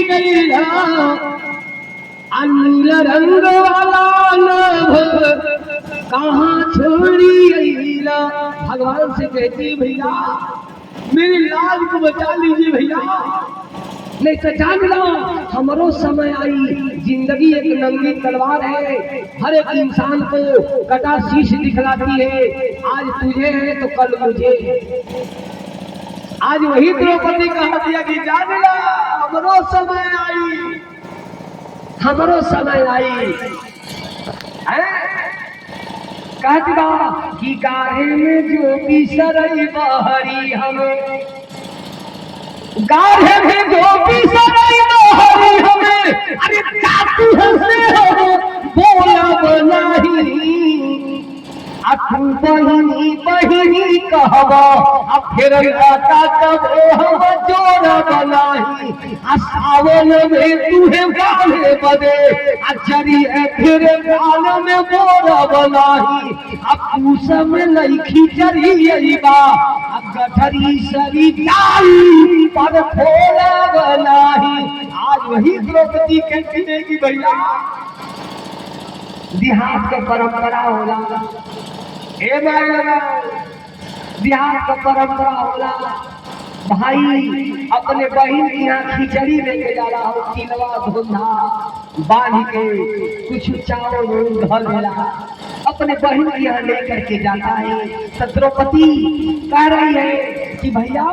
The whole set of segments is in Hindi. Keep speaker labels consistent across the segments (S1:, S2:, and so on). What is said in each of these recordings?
S1: गईला अनिल रंग वाला नभ कहाँ छोड़ी गईला। भगवान से कहती भैया मेरी लाल को बचा लीजिए भैया, नहीं तो जान लो हमारो समय आई। जिंदगी एक नंगी तलवार है, हर एक इंसान को कटा शीश दिखलाती है। आज तुझे है तो कल मुझे। आज वही द्रौपदी कहा दिया कि जान लो हमारो समय आई, हमारो समय आई। कहती बा कि गाहे में जो बिसरई बहरी हमें, गाहे में जो बिसरई बहरी हमें, अरे चातू हंसे हो बोला नहीं। अखू बहिनी बहिनी कहबा अब फिर आता कब हम जोड़ा बनाही। सावन में तुहे गाले बदे अचरी है फिर गाल में बोरा बनाही। अब पूस में लईखी चरी अईबा अब गठरी सरी डाली पर खोला बनाही। आज वही द्रौपदी कहती है कि भैया देहात के परंपरा होला, बिहार का परंपरा होला भाई अपने बहन के यहाँ खिचड़ी लेके जा रहा हो, तिलवा धुंधा बांध के कुछ चावल धल मिला अपने बहन के यहाँ लेकर के जाता है। तो द्रौपदी कह रही है कि भैया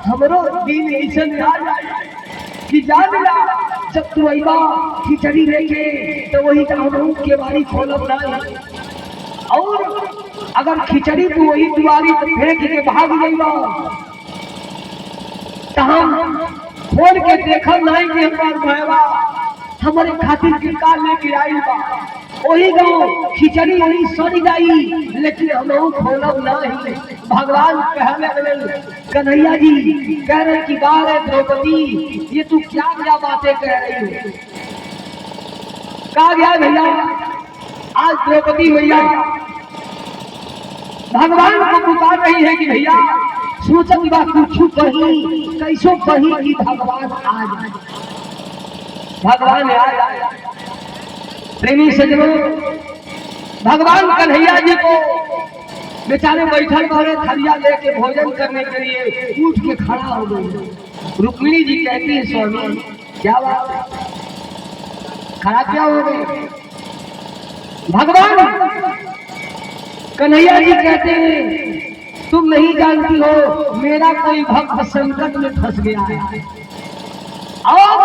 S1: हमरो दिन ऐसा आ जाए कि जान ला जब तू अइबा खिचड़ी लेके तो वही हम के बारी खोलब नहीं, और अगर खिचड़ी तू वही दुआरी फेंक के भाग जाइबा तो हम खोल के देखल नहीं कि हमार भैया हमारे खातिर टिका लेके आई बा। वही गाँव खिचड़ी वही सड़ जाई लेकिन हम खोलब नहीं। भगवान कहने कन्हैया जी कह रहे कि बार है द्रौपदी ये तू क्या क्या बातें कह रही हो। कहा गया भैया आज द्रौपदी भैया भगवान को पुकार रही है कि भैया सोचत बा कुछ कही कैसो कही कि भगवान आ जाए, भगवान आ जाए। प्रेमी सजनों भगवान कन्हैया जी को बेचारे बैठल वाले थलिया लेके भोजन करने के लिए उठ के खड़ा हो गए। रुक्मिणी जी कहती है स्वामी क्या बात खड़ा क्या हो गए। भगवान कन्हैया जी कहते हैं तुम नहीं जानती हो मेरा कोई भक्त संकट में फंस गया है और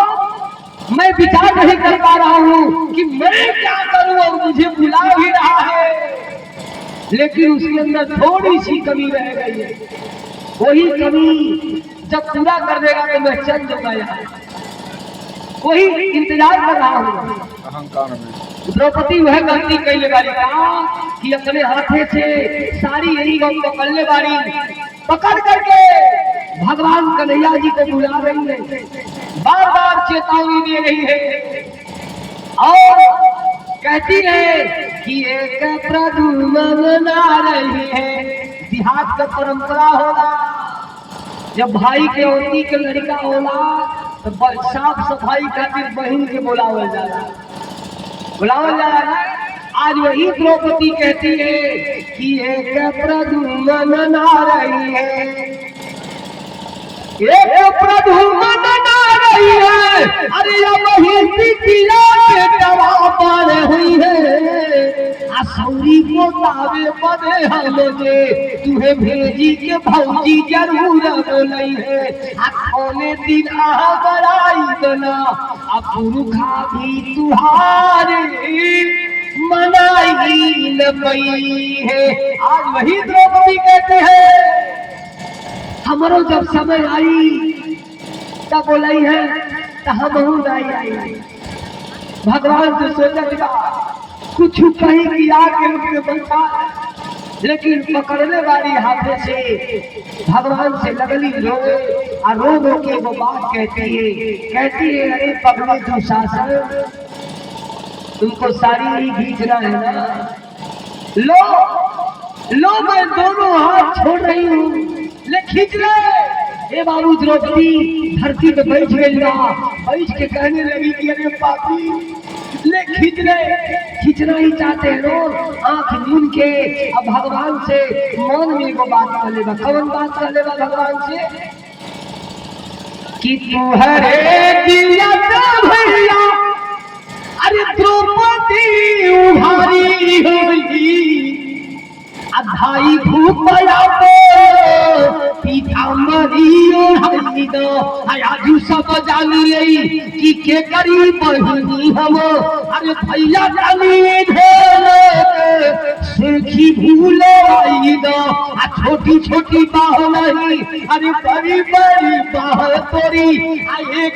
S1: मैं विचार नहीं कर पा रहा हूँ कि मैं क्या करूँ और मुझे बुला भी रहा है लेकिन उसके अंदर थोड़ी सी कमी रह गई है। वही कमी जब पूरा कर देगा तो मैं चल जाऊंगा यहाँ, वही इंतजार कर रहा हूँ।
S2: अहंकार में
S1: द्रौपदी वह गलती कैले बारी कि अपने हाथे से सारी यही गम पकड़ने वाली पकड़ करके भगवान कन्हैया जी को बुला रही है, बार बार चेतावनी दे रही है और कहती है कि एक प्रदुमन ना रही है। देहात का परंपरा होला जब भाई के औरती के लड़का होला तो साफ सफाई खातिर बहन के बुलावल जाला, बुलावल जाला। आज वही द्रौपदी कहती है कि एक प्रदुमन ना रही है, एक प्रदुमन ना रही है। अरे वही पिटिया के दवा पर हुई है असौरी को तावे बदे हमें तुहे भेजी के भौजी जरूर बोलई है। कौने दिन आ बड़ाई बना अब पुरखा भी तुहारे मनाई न पई है। आज वही द्रौपदी कहते हैं हमारो जब समय आई तब बोलाई है तो हम आई। भगवान से सोचा कुछ कहीं किया के उनके बनता लेकिन पकड़ने वाली हाथे से भगवान से लगली रोए और रो के वो बात कहती है अरे पगले तू शासन तुमको साड़ी नहीं खींचना है ना, लो मैं दोनों हाथ छोड़ रही हूँ ले खींच ले। ए बाबू द्रौपदी धरती पे बैठ गई बा, बैठ के कहने लगी कि अरे पापी ले खींचना ही चाहते हैं लोग आंख मूंद के। अब भगवान से मन में वो बात कर लेगा, कौन बात कर लेगा भगवान से कि तू हरे दिया भैया अरे द्रौपदी उभारी होगी भाई भूपया पीताम्बरी ओढ़ाई दो आजू सब जानी रही कि के करी बहिनी हम अरे भैया जानी सुखी भूलो आई दो आ छोटी छोटी बाह नहीं अरे बड़ी बड़ी बाह तोरी आ एक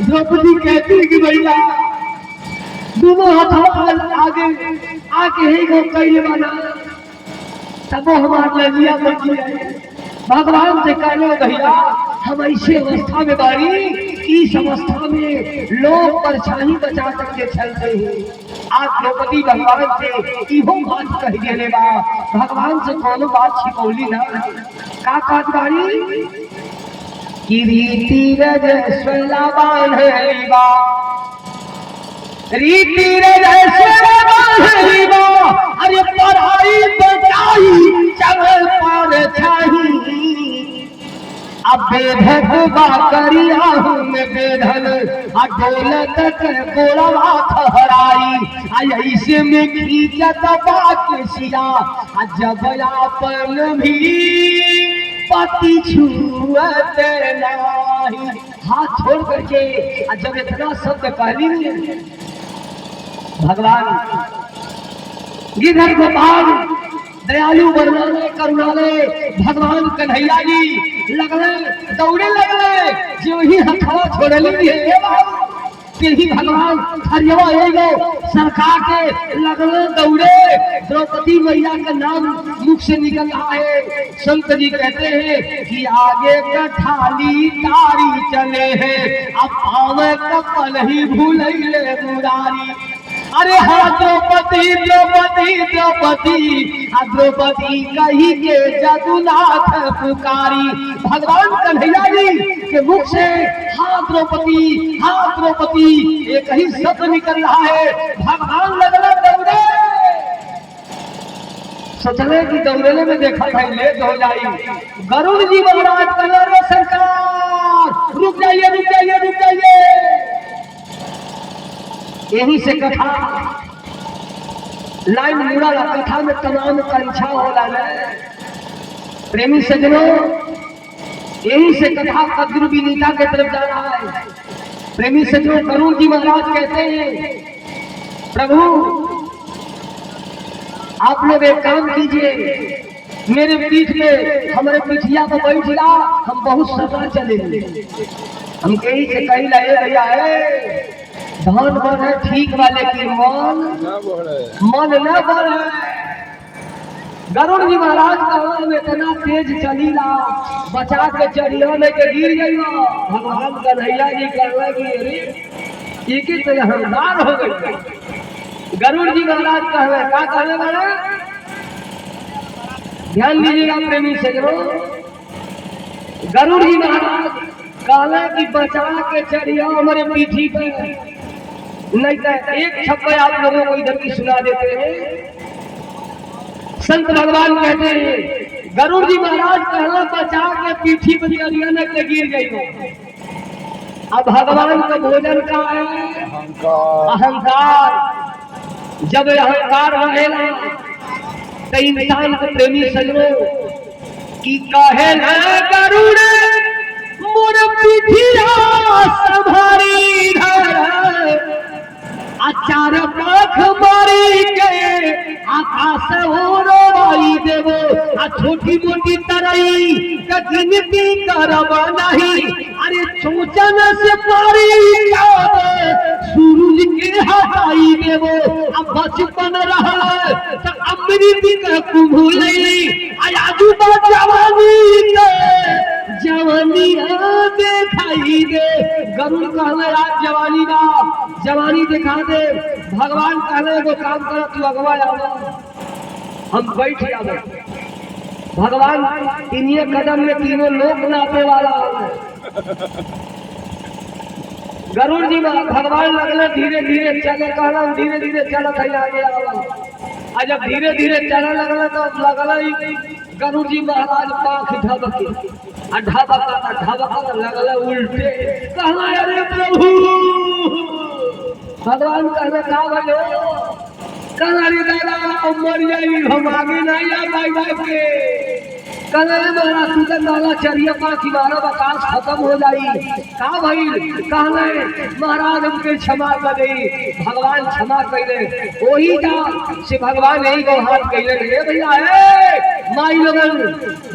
S1: द्रौपदी कहती कि भैया दोनों हाथ आगे आके ही गो कैले बना तब हमार लगिया बची है। भगवान से कहने भैया हम ऐसे अवस्था में बारी इस अवस्था में लोग परछाई बचा करके चलते हैं। आज द्रौपदी भगवान से इहो बात कह देने बा, भगवान से कोनो बात छिपौली ना का काट बारी कि रीति रजस्वला बांधलीबा रीति रजस्वला अरे पढ़ाई बचाई चल पर छाही अब बेधक बाकरिया हूँ बेधन अडोलत के गोड़वा थहराई ऐसे में खींचत बाकिया जब आपन भी पति छुअत नाही। हाथ छोड़ करके जब इतना शब्द कहली भगवान गिरधर गोपाल दयालु बरनाले करुणालय भगवान कन्हैया जी लगले दौड़े लगले जो ही हथवा छोड़ली है ही भगवान हरिया एगो सरकार के लगले दौड़े। द्रौपदी मैया का नाम मुख से निकल रहा है। संत जी कहते हैं कि आगे का थाली तारी चले हैं अब पावे कपल ही भूलैले मुरारी। अरे हाँ द्रौपदी द्रौपदी द्रौपदी द्रौपदी कही के जदुनाथ पुकारी। भगवान कन्हैया जी के मुख से हाँ द्रौपदी एक ही शब्द निकल रहा है। भगवान लगना दौड़े सोचले कि दौड़ेले में देखा था लेट हो जाई। गरुड़ जी महाराज कलर सरकार रुक जाइए रुक जाइए रुक जाइए। यही से कथा लाइन मुड़ा कथा में तमाम कंछा होला प्रेमी सजनों। यही से कथा कद्र विनीता के तरफ जा रहा है। प्रेमी सजनों गरुड़ जी महाराज कहते हैं प्रभु आप लोग एक काम कीजिए मेरे पीठ में हमारे पीठिया पर बैठ जा हम बहुत सदा चले हम कहीं से कहीं लाए भैया है धन बढ़े ठीक वाले की मन न बढ़े। गरुड़ जी महाराज का इतना तेज चली रहा बचा के चढ़िया में के गिर गई। भगवान कन्हैया जी कहला कि अरे एक ही तो हरदार हो गई। गरुड़ जी महाराज कहले क्या कहने वाले ध्यान दीजिएगा प्रेमी सजनों। गरुड़ जी महाराज कहले कि बचा के चढ़िया हमारे पीठी पे नहीं तो एक छप्पे आप लोगों को इधर की सुना देते हैं। संत भगवान कहते हैं गरुड़ जी महाराज कहला बचा के पीठी पर चढ़िया के गिर गई। अब भगवान का भोजन का है अहंकार। जब अहंकार रहेगा तो इंसान को प्रेमी सजनों की कहे गरुड़ मोर पीठिया संभारी चार पाख मारी के आकाश ओरवाई देवो छोटी मोटी तरई गिनती करब नहीं। अरे सोचन से पारी सूरज के हटाई देवो अब बचपन रहा तो अमृत के कुंभलई आजू जवानी जवानी दिखाई दे। गरुड़ कहले आज जवानी ना जवानी दिखा दे। भगवान कहले वो काम कर तू अगवा आवा हम बैठ जावे। भगवान तीनिए कदम में तीनों लोक नापे वाला है। गरुड़ जी भगवान लगले धीरे धीरे चले, कहला धीरे धीरे चल आगे आवा। आज जब धीरे धीरे चले लगल तो लगल गरुड़ जी महाराज पाख ढबके ढबका लगल उल्टे। कहला अरे प्रभु, भगवान कहले का बोलो? कहला रे दादा मर जाई, हम आगे नहीं आ पाई के। कहले मेरा तुझे नाला चरिया पाखी मारा बकास खत्म हो जाई। का भइल? कहले महाराज हमके क्षमा कर दे। भगवान क्षमा कइले। ओही जा से भगवान यही को हाथ कइले रे भैया ए माई लोगन,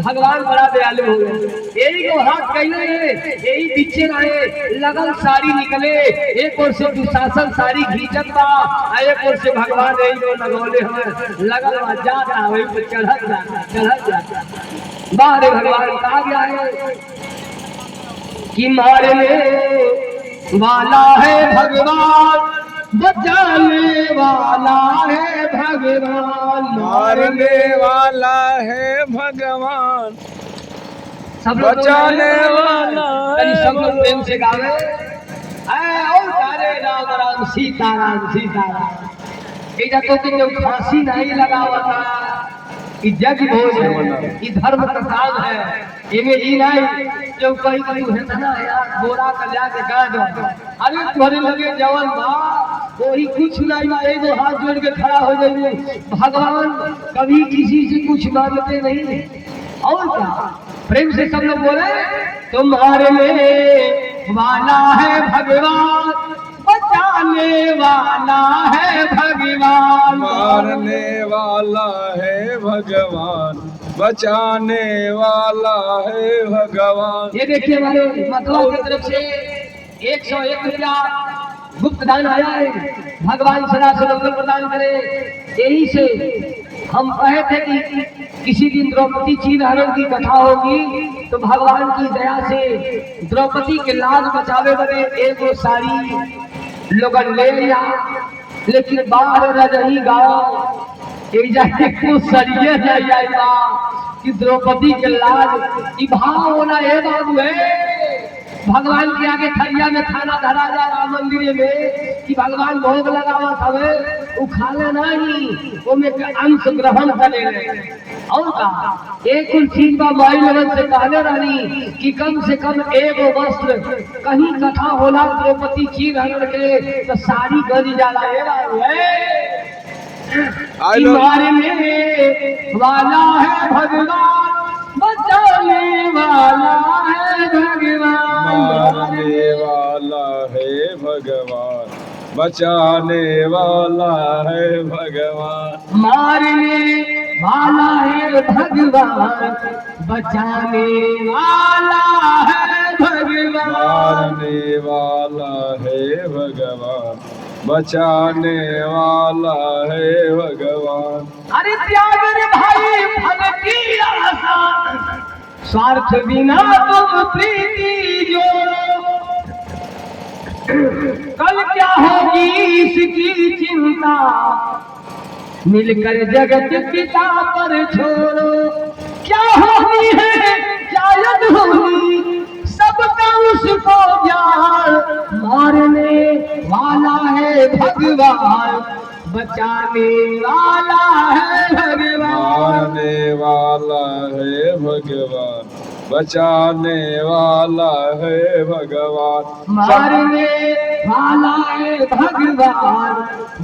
S1: भगवान बड़ा दयालु हो गए। यही को हाथ कइले, यही पीछे रहे लगल साड़ी निकले। एक ओर से दुशासन साड़ी घींचत बा, एक ओर से भगवान यही को लगौले हमें लगल बा। जा रहा वही पे चढ़त जा बाहर भगवान कहा गया है कि मारने वाला है भगवान, बचाने वाला है भगवान,
S2: मारने वाला है भगवान,
S1: सब लोग
S2: बचाने वाला है।
S1: सब लोग प्रेम से गावे और सारे राम राम सीताराम सीताराम। इधर तो कि जो फांसी नहीं लगावा था, जग भोज है, धर्म का काम है। इमे ही नहीं जो कहीं कहीं है ना यार, बोरा का जाके गा दो। अरे तुम्हारे लगे जवान बा कोई कुछ नहीं बा, एगो हाथ जोड़ के खड़ा हो जाइए। भगवान कभी किसी से कुछ मांगते नहीं। और क्या प्रेम से सब लोग बोले, तुम्हारे में वाला है भगवान, बचाने वाला है भगवान,
S2: मारने वाला है भगवान, बचाने वाला है भगवान।
S1: ये देखिए हमारे मतवा की तरफ से 101 रुपया गुप्त दान आया है। भगवान सदा से मंगल प्रदान करे। यही से हम कहे थे कि किसी दिन द्रौपदी चीर हरण की कथा होगी तो भगवान की दया से द्रौपदी के लाज बचावे बने एक साड़ी लोगन ले लिया। लेकिन बाहर रजही गाँव एक जाके कुछ सरिये नहीं आएगा कि द्रौपदी के लाज भाव होना है बाबू है। भगवान के आगे थरिया में खाना धरा जा रहा मंदिर में कि भगवान भोग लगावा हवे, वो खा ले नहीं, वो में अंश ग्रहण करे। और का एक चीज बा माई लगन से कहले रानी कि कम से कम एगो वस्त्र, कहीं कथा होला द्रौपदी चीर हरण के तो साड़ी गज जाला मारे में वाला है भगवान, बचाने वाला है भगवान,
S2: मारने वाला है भगवान, बचाने वाला है भगवान,
S1: मारने वाला है भगवान, बचाने वाला है भगवान,
S2: मारने वाला है भगवान, बचाने वाला है भगवान।
S1: अरे त्याग रे भाई फल की आशा, स्वार्थ बिना तुम प्रीति जोड़ो, कल क्या होगी इसकी चिंता, मिलकर जगत पिता पर छोड़ो। क्या होनी है शायद होनी, सबका उसको जान, मारने वाला है भगवान, बचाने वाला है भगवान,
S2: मारने वाला है भगवान, बचाने वाला है भगवान,
S1: मारने वाला है भगवान,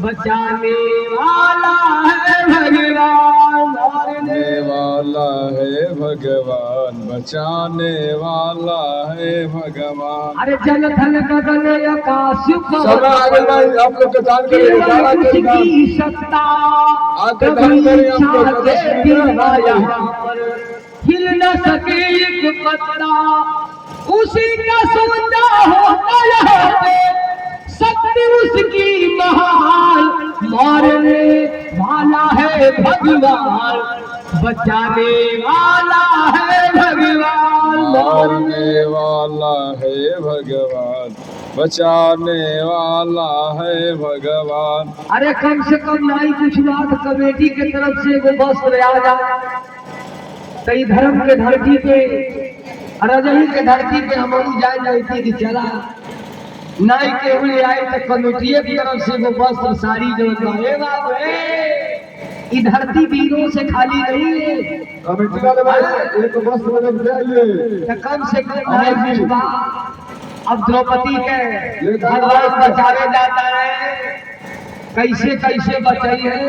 S1: बचाने वाला है भगवान,
S2: मारने वाला है भगवान, बचाने वाला है भगवान।
S1: अरे जल धन गगन आकाश
S2: समय आगे भाई आप लोग का दान करें, गाना के दान
S1: की सत्ता
S2: आगे दान करें आप लोग
S1: हिल न सके एक पत्ता, उसी का सोचा होता यहाँ पे, शक्ति उसकी महान, मारने वाला है भगवान, बचाने वाला है भगवान,
S2: मारने वाला है भगवान, बचाने वाला है भगवान।
S1: अरे कम से कम नाई कुछ बात कमेटी के तरफ से वो वस्त्र आ जाए, कई धर्म के धरती पे, रजही के धरती पे हमारी जाए जाती कि चला नाई के हुए आए तो कमेटी की तरफ से वो वस्त्र साड़ी जो ये धरती वीरों से खाली नहीं है।
S2: कमेटी वाले भाई एक वस्त्र बदल जाइए,
S1: तो कम से कम नाई कुछ बात। अब द्रौपदी के भगवान बचावे जाता है, कैसे कैसे बचाई है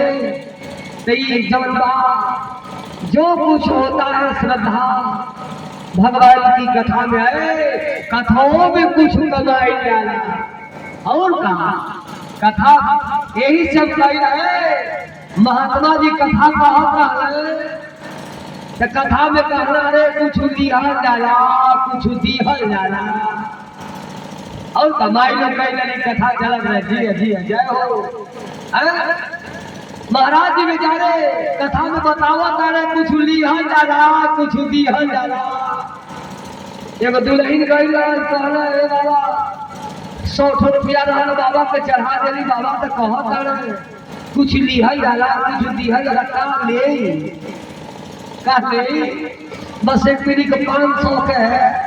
S1: तई जमदा जो कुछ होता है श्रद्धा भगवान की कथा में है, कथाओं में कुछ कमाई जाला और कहा कथा यही सब कही है। महात्मा जी कथा कहता है तो कथा में कहना रे कुछ दिहल जाला कुछ दिहल जाला और कमाई लोग कही कथा चलत रहे। जी जय हो। महाराज जी बेचारे कथा में बतावा करे कुछ लिहल जाला कुछ दिहल जाला। एगो दुल्हन गई कहला ए बाबा 100 रुपया रहल बाबा के चढ़ा देली, बाबा तो कहत रहे कुछ लिहल जाला कुछ दिहल जाला। का ले बस एक पीढ़ी के 500 के है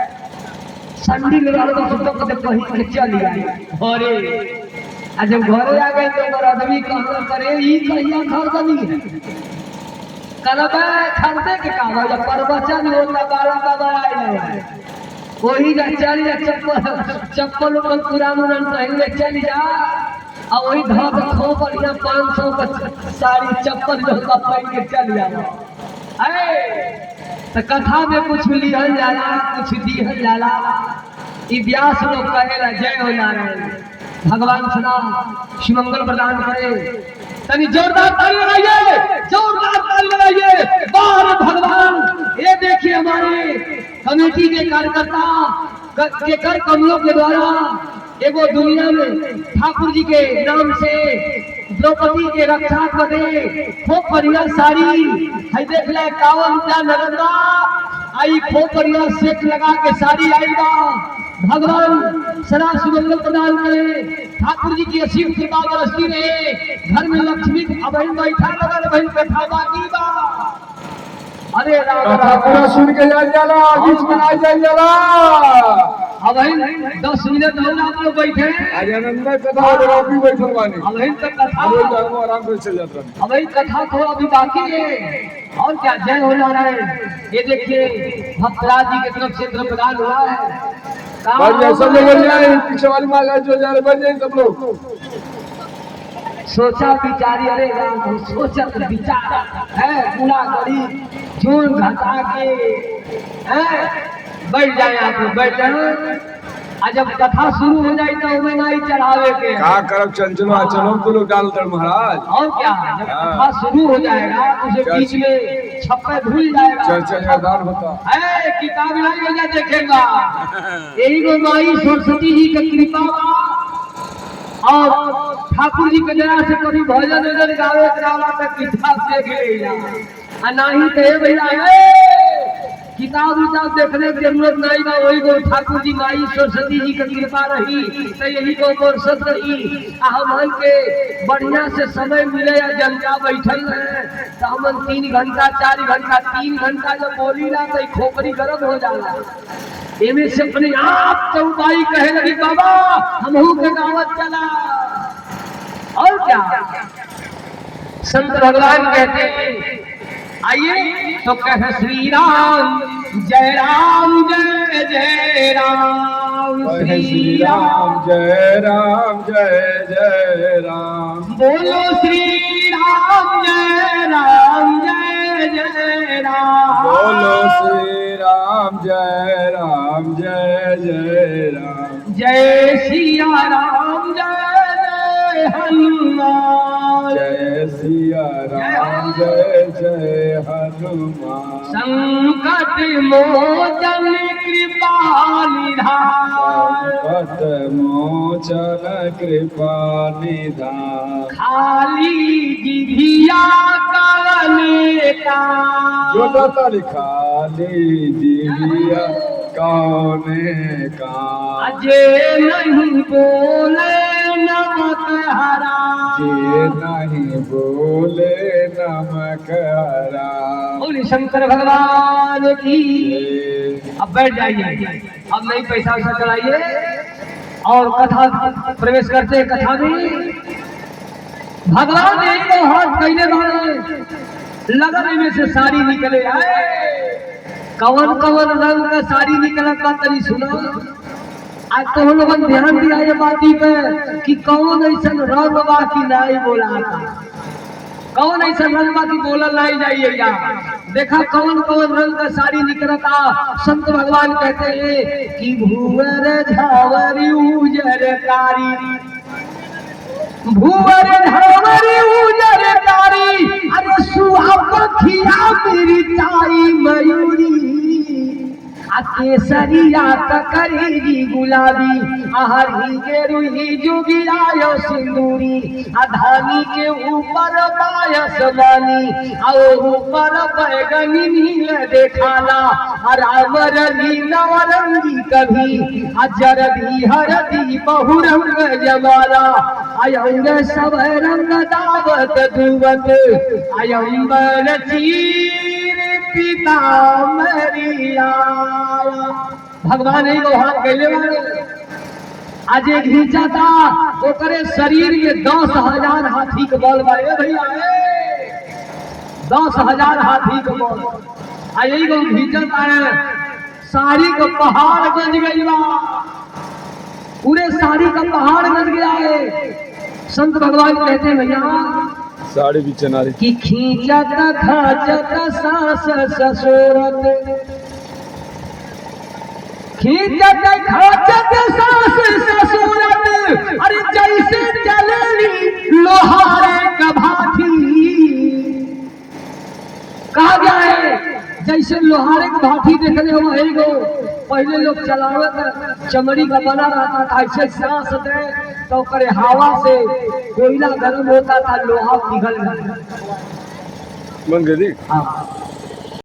S1: संडी में रहल बस तो कते कहीं के चली आई घरे। आ जब घरे आ गए तो बड़ आदमी कहना करे ई कहिया खरीदनी है कलबा खरीदे के कागज प्रवचन होला बारा बाबा आई है वही जा चली जा चप्पल पूरा मुरन पहन चली जा और वही धक खो बढ़िया 500 का साड़ी चप्पल जो पहन के चल जाओ। तो कथा में कुछ लिहल जाला कुछ दिहल जाला। ई व्यास लोग कहेला जय हो नारायण भगवान सदा सुमंगल प्रदान करे। तनी जोरदार ताली लगाइए, जोरदार ताली लगाइए। बाहर भगवान ये देखिए हमारे कमेटी के कार्यकर्ता के कर कमलों के द्वारा एगो दुनिया में ठाकुर जी के नाम से द्रौपदी के रक्षा करे खूब बढ़िया साड़ी है देख ले 51 रुपया नगदा आई खूब बढ़िया सेट लगा के साड़ी आई बा। भगवान सदा सुमंगल प्रदान करे, ठाकुर जी की असीम कृपा बरसती रहे, घर में लक्ष्मी अबहिन बैठा लगा बहन कथा बाकी बा। अरे
S2: कथा पूरा सुन के जाए जाला बीच में आ जाए जाला।
S1: अबहिन 10 मिनट और आप लोग बैठे
S2: आज आनंद कथा और आप भी बैठल बानी।
S1: अबहिन तक कथा
S2: आराम से चल जाता है।
S1: अबहिन कथा तो अभी बाकी है और क्या जय हो नारायण। ये देखिए भक्तराज जी की तरफ से द्रव्य प्रदान हुआ है।
S2: सब लोग बन जाए, पीछे वाली माला जो जा रहे बन जाए सब लोग।
S1: सोचा विचारी अरे राम सोचत विचार है पूरा गरीब जोड़ घटा के है बैठ जाए आप लोग बैठ जाए। आज जब कथा शुरू हो जाए तो हमें नहीं चढ़ावे के
S2: का करब चंचलो चलो तो लोग डाल दर महाराज।
S1: और क्या जब कथा शुरू हो जाएगा तो उसे बीच में छप्पे भूल जाएगा
S2: चर्चा मैदान होता
S1: है किताब नहीं वजह देखेगा। यही को माई सरस्वती जी की कृपा और ठाकुर जी के दया से कभी भजन वजन गावे करावा तक किताब देख लेगा नहीं तो भैया किताब उताब देखने की जरूरत नहीं ना। वही को ठाकुर जी माई सरस्वती जी की कृपा रही तो यही को बरसत रही। हम के बढ़िया से समय मिले या जनता बैठल है तो हम 3 घंटा 4 घंटा 3 घंटा जब बोली ना तो खोपड़ी गर्म हो जाला। इनमें से अपने आप चौपाई कहे लगी बाबा हमहू के गावत चला। और क्या संत भगवान कहते हैं आइए तो कहे श्री राम जय जय राम
S2: श्री राम जय जय राम
S1: बोलो श्री राम जय जय राम
S2: बोलो श्री राम जय जय राम
S1: जय सिया राम जय हनुमान
S2: जय सिया राम जय हनुमान
S1: संकट मोचन कृपा निधान
S2: संकट मोचन कृपा निधान
S1: खाली जिभिया करने का
S2: जो खाली जिभिया कौने का
S1: अजे नहीं बोले नमक हराम,
S2: जे नहीं बोले नमक हराम।
S1: बोले शंकर भगवान की।
S2: ये
S1: अब बैठ जाइए, अब नहीं पैसा वैसा चलाइए और कथा प्रवेश करते हैं कथा में। भगवान ने एक हाथ कैले बारे लगन में से साड़ी निकले आए। कवन कवन रंग का साड़ी निकलत बा तनी सुनो। आज तो हम लोगन ध्यान दिया ये बाती पे कि कौन ऐसा रंग बा कि नहीं बोला था, कौन ऐसा रंग बा कि बोला नहीं जाइएगा। देखा कौन कौन रंग का साड़ी निकलता। संत भगवान कहते हैं कि भूवर झावरी उजर कारी, भूवर झावरी उजर कारी, अरे सुहापखिया मेरी ताई मयूरी, केसरिया करेगी गुलाबी, आहरी के रुही जुगियायो सिंदूरी, धानी के ऊपर पायस बानी और ऊपर बैगनी नील देखाला, रावर नवरंगी कभी जरदी हरदी बहुरंग जमाला, अयंग सब रंग दावत दुवत, अयंबर चीर पीताम्बरिया। भगवान ही को हाथ कैले वाले आज एक घींचा था ओकरे शरीर में 10,000 हाथी के बल बाए भैया, 10,000 हाथी के बल। आ यही को घींचत है साड़ी का पहाड़ गज गई बा, पूरे साड़ी का पहाड़ गज गया है। संत भगवान कहते हैं भैया
S2: साड़ी भी चना रही
S1: कि खींचत खाचत सास ससुरत, खींचत खाचत सास ससुरत, अरे जैसे चलेली लोहारे का भाथी। कहा गया है जैसे लोहारे की भाथी देखने हो वही गो पहले लोग चलावत चमड़ी का बना रहता था, ऐसे सांस दे तो करे हवा से कोयला गर्म होता था, लोहा पिघल
S2: बन गई।
S1: हाँ